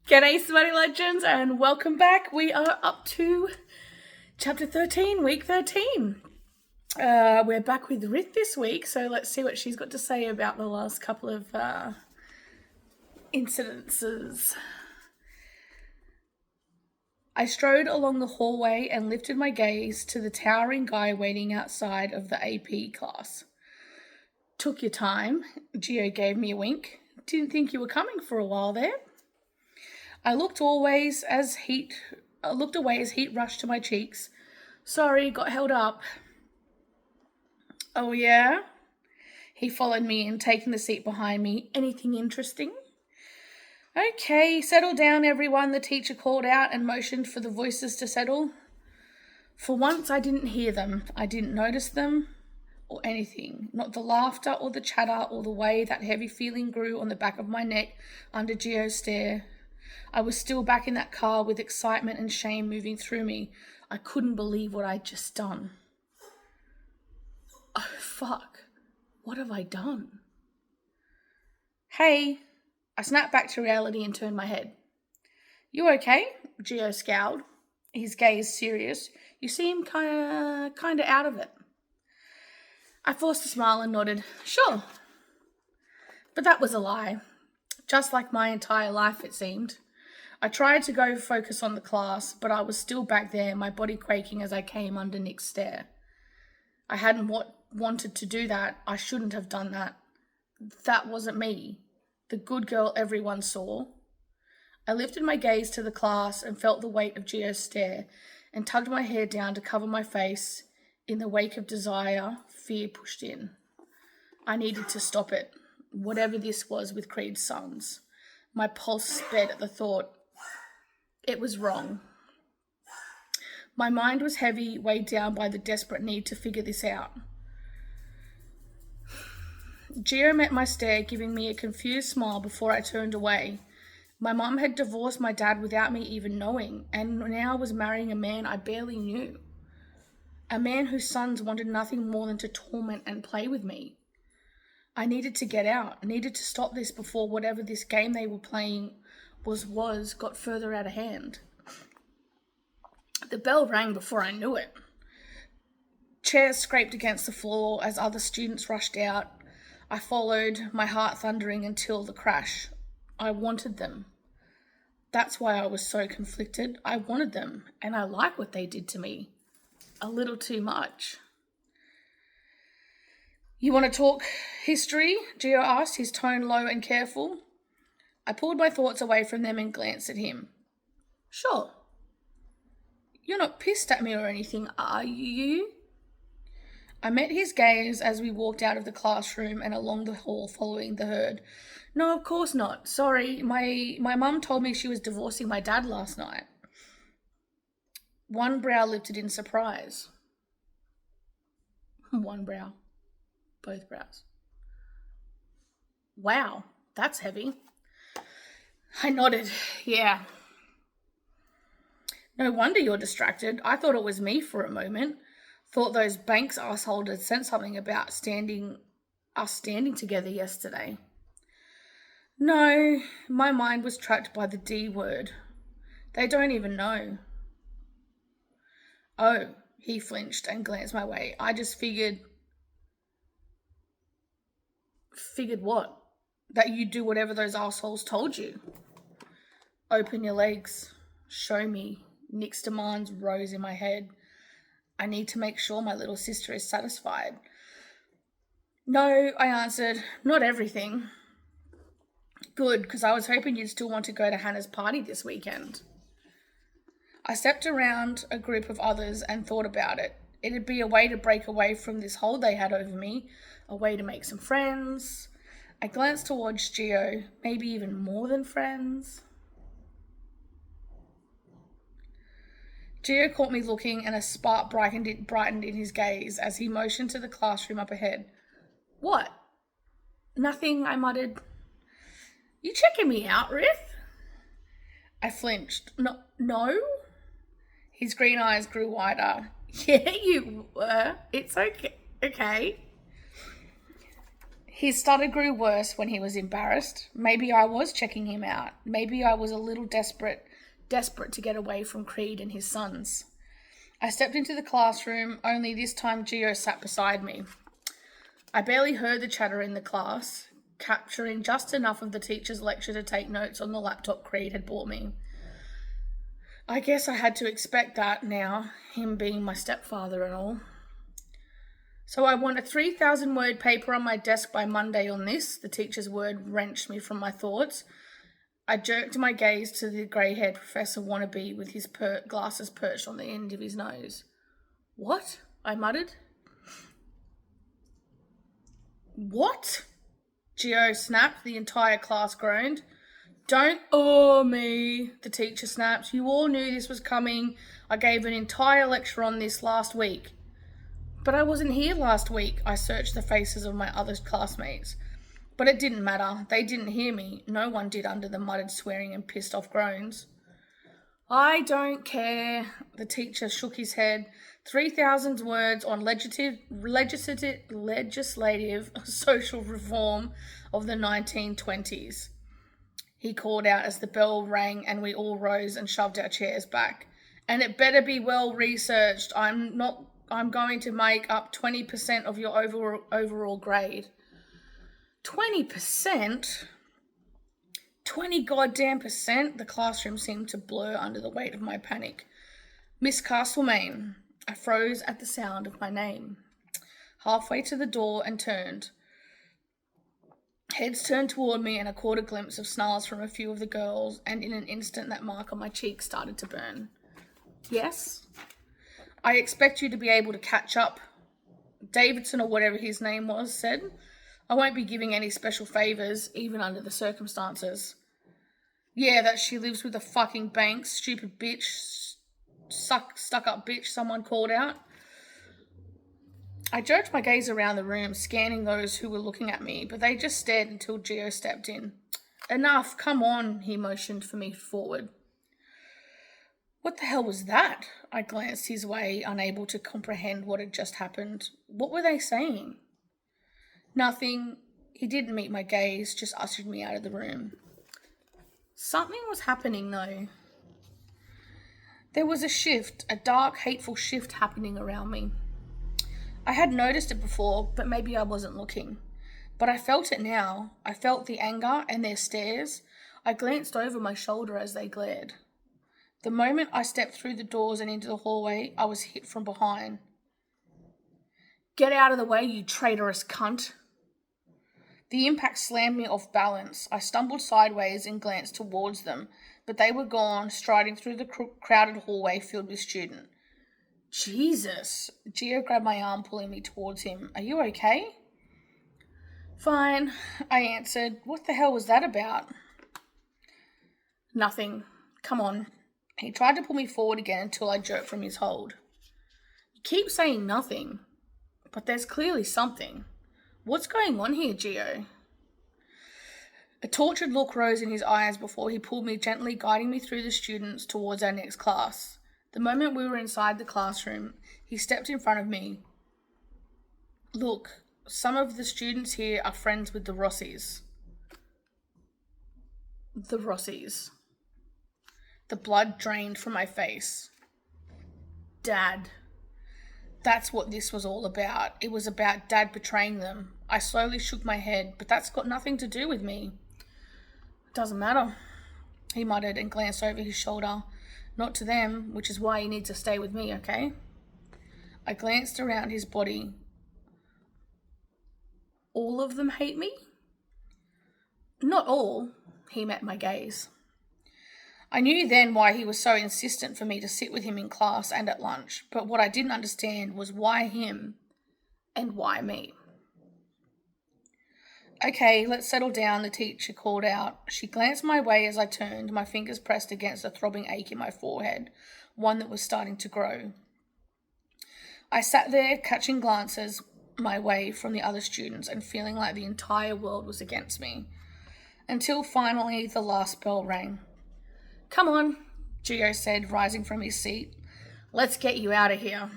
G'day, Smutty Legends, and welcome back. We are up to chapter 13, week 13. We're back with Ryth this week, so let's see what she's got to say about the last couple of incidences. I strode along the hallway and lifted my gaze to the towering guy waiting outside of the AP class. Took your time, Gio gave me a wink. Didn't think you were coming for a while there. I looked away as heat rushed to my cheeks. Sorry, got held up. Oh yeah? He followed me in, taking the seat behind me. Anything interesting? Okay, settle down everyone, the teacher called out and motioned for the voices to settle. For once I didn't hear them. I didn't notice them or anything. Not the laughter or the chatter or the way that heavy feeling grew on the back of my neck under Gio's stare. I was still back in that car with excitement and shame moving through me. I couldn't believe what I'd just done. Oh, fuck. What have I done? Hey. I snapped back to reality and turned my head. You okay? Gio scowled, his gaze serious. You seem kinda out of it. I forced a smile and nodded. Sure. But that was a lie. Just like my entire life, it seemed. I tried to go focus on the class, but I was still back there, my body quaking as I came under Nick's stare. I hadn't wanted to do that. I shouldn't have done that. That wasn't me. The good girl everyone saw. I lifted my gaze to the class and felt the weight of Gio's stare and tugged my hair down to cover my face. In the wake of desire, fear pushed in. I needed to stop it, whatever this was with Creed's sons. My pulse sped at the thought. It was wrong. My mind was heavy, weighed down by the desperate need to figure this out. Gio met my stare, giving me a confused smile before I turned away. My mum had divorced my dad without me even knowing, and now was marrying a man I barely knew. A man whose sons wanted nothing more than to torment and play with me. I needed to get out. I needed to stop this before whatever this game they were playing got further out of hand. The bell rang before I knew it. Chairs scraped against the floor as other students rushed out. I followed, my heart thundering until the crash. I wanted them. That's why I was so conflicted. I wanted them, and I like what they did to me. A little too much. You want to talk history? Gio asked, his tone low and careful. I pulled my thoughts away from them and glanced at him. Sure. You're not pissed at me or anything, are you? I met his gaze as we walked out of the classroom and along the hall following the herd. No, of course not. Sorry, my mum told me she was divorcing my dad last night. One brow lifted in surprise. One brow. Both brows. Wow, that's heavy. I nodded. Yeah. No wonder you're distracted. I thought it was me for a moment. Thought those Banks assholes had sent something about us standing together yesterday. No, my mind was trapped by the D word. They don't even know. Oh, he flinched and glanced my way. I just figured... Figured what? That you'd do whatever those assholes told you. Open your legs. Show me. Nick's demands rose in my head. I need to make sure my little sister is satisfied. No, I answered. Not everything. Good, because I was hoping you'd still want to go to Hannah's party this weekend. I stepped around a group of others and thought about it. It'd be a way to break away from this hold they had over me, a way to make some friends. I glanced towards Gio, maybe even more than friends. Gio caught me looking and a spark brightened in his gaze as he motioned to the classroom up ahead. What? Nothing, I muttered. You checking me out, Ryth? I flinched. No? His green eyes grew wider. Yeah, you were. It's okay. His stutter grew worse when he was embarrassed. Maybe I was checking him out. Maybe I was a little desperate to get away from Creed and his sons. I stepped into the classroom, only this time Gio sat beside me. I barely heard the chatter in the class, capturing just enough of the teacher's lecture to take notes on the laptop Creed had bought me. I guess I had to expect that now, him being my stepfather and all. So I want a 3,000-word paper on my desk by Monday on this. The teacher's word wrenched me from my thoughts. I jerked my gaze to the grey-haired professor wannabe with his glasses perched on the end of his nose. What? I muttered. What? Gio snapped. The entire class groaned. Don't me, the teacher snapped. You all knew this was coming. I gave an entire lecture on this last week. But I wasn't here last week. I searched the faces of my other classmates. But it didn't matter. They didn't hear me. No one did under the muttered swearing and pissed off groans. I don't care. The teacher shook his head. 3,000 words on legislative social reform of the 1920s. He called out as the bell rang and we all rose and shoved our chairs back. And it better be well researched. I'm going to make up 20% of your overall grade. 20%? 20 goddamn percent? The classroom seemed to blur under the weight of my panic. Miss Castlemaine. I froze at the sound of my name. Halfway to the door and turned. Heads turned toward me and I caught a glimpse of snarls from a few of the girls, and in an instant that mark on my cheek started to burn. Yes? I expect you to be able to catch up. Davidson, or whatever his name was, said. I won't be giving any special favours, even under the circumstances. Yeah, that she lives with a fucking bank, stupid bitch, stuck-up bitch, someone called out. I jerked my gaze around the room, scanning those who were looking at me, but they just stared until Gio stepped in. Enough, come on, he motioned for me forward. What the hell was that? I glanced his way, unable to comprehend what had just happened. What were they saying? Nothing. He didn't meet my gaze, just ushered me out of the room. Something was happening, though. There was a shift, a dark, hateful shift happening around me. I had noticed it before, but maybe I wasn't looking. But I felt it now. I felt the anger and their stares. I glanced over my shoulder as they glared. The moment I stepped through the doors and into the hallway, I was hit from behind. Get out of the way, you traitorous cunt. The impact slammed me off balance. I stumbled sideways and glanced towards them, but they were gone, striding through the crowded hallway filled with students. Jesus. Gio grabbed my arm, pulling me towards him. Are you okay? Fine, I answered. What the hell was that about? Nothing. Come on. He tried to pull me forward again until I jerked from his hold. You keep saying nothing, but there's clearly something. What's going on here, Gio? A tortured look rose in his eyes before he pulled me gently, guiding me through the students towards our next class. The moment we were inside the classroom, he stepped in front of me. Look, some of the students here are friends with the Rossies. The Rossies. The blood drained from my face. Dad. That's what this was all about. It was about Dad betraying them. I slowly shook my head, but that's got nothing to do with me. It doesn't matter, he muttered and glanced over his shoulder. Not to them, which is why you need to stay with me, okay? I glanced around his body. All of them hate me? Not all, he met my gaze. I knew then why he was so insistent for me to sit with him in class and at lunch, but what I didn't understand was why him and why me. Okay, let's settle down, the teacher called out. She glanced my way as I turned, my fingers pressed against a throbbing ache in my forehead, one that was starting to grow. I sat there, catching glances my way from the other students and feeling like the entire world was against me, until finally the last bell rang. Come on, Gio said, rising from his seat. Let's get you out of here.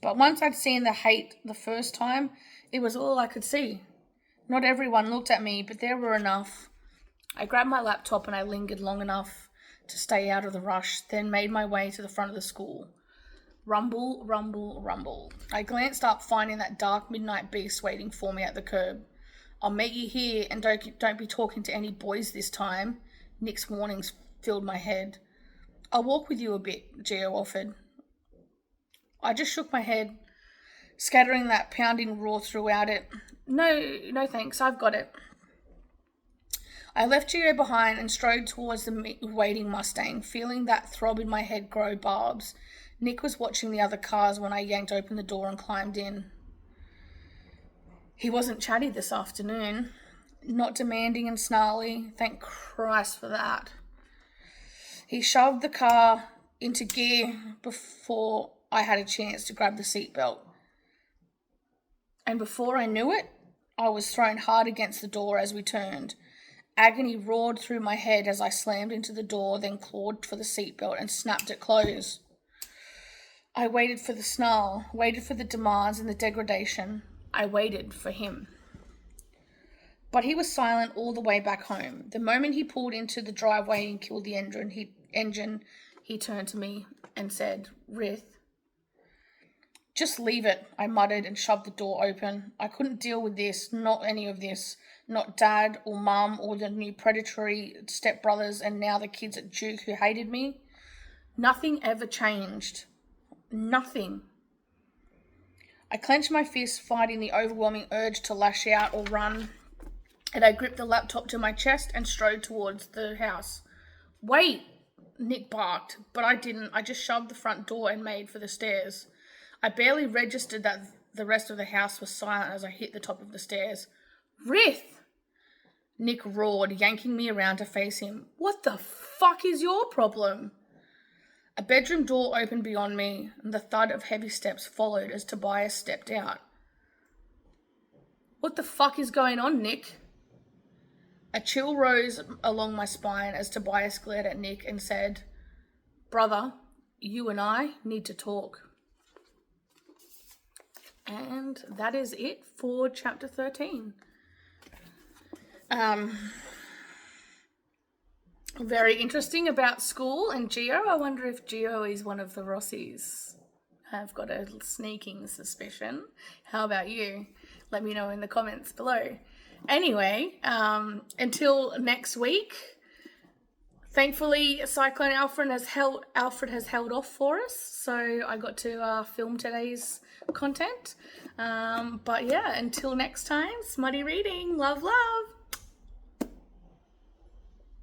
But once I'd seen the hate the first time, it was all I could see. Not everyone looked at me, but there were enough. I grabbed my laptop and I lingered long enough to stay out of the rush, then made my way to the front of the school. Rumble, rumble, rumble. I glanced up, finding that dark midnight beast waiting for me at the curb. I'll meet you here, and don't be talking to any boys this time. Nick's warnings filled my head. I'll walk with you a bit, Gio offered. I just shook my head, scattering that pounding roar throughout it. No thanks, I've got it. I left Gio behind and strode towards the waiting Mustang, feeling that throb in my head grow barbs. Nick was watching the other cars when I yanked open the door and climbed in. He wasn't chatty this afternoon. Not demanding and snarly. Thank Christ for that. He shoved the car into gear before I had a chance to grab the seatbelt. And before I knew it, I was thrown hard against the door as we turned. Agony roared through my head as I slammed into the door, then clawed for the seatbelt and snapped it closed. I waited for the snarl, waited for the demands and the degradation. I waited for him. But he was silent all the way back home. The moment he pulled into the driveway and killed the engine, he turned to me and said, Ryth. Just leave it, I muttered and shoved the door open. I couldn't deal with this, not any of this. Not Dad or Mum or the new predatory stepbrothers and now the kids at Duke who hated me. Nothing ever changed. Nothing. I clenched my fists, fighting the overwhelming urge to lash out or run, and I gripped the laptop to my chest and strode towards the house. Wait, Nick barked, but I didn't. I just shoved the front door and made for the stairs. I barely registered that the rest of the house was silent as I hit the top of the stairs. Ryth! Nick roared, yanking me around to face him. What the fuck is your problem? A bedroom door opened beyond me, and the thud of heavy steps followed as Tobias stepped out. What the fuck is going on, Nick? A chill rose along my spine as Tobias glared at Nick and said, Brother, you and I need to talk. And that is it for chapter 13. Very interesting about school and Gio. I wonder if Gio is one of the Rossies. I've got a sneaking suspicion. How about you? Let me know in the comments below. Anyway, until next week, thankfully Cyclone Alfred has held off for us, so I got to film today's content. But yeah, until next time, smutty reading. Love, love.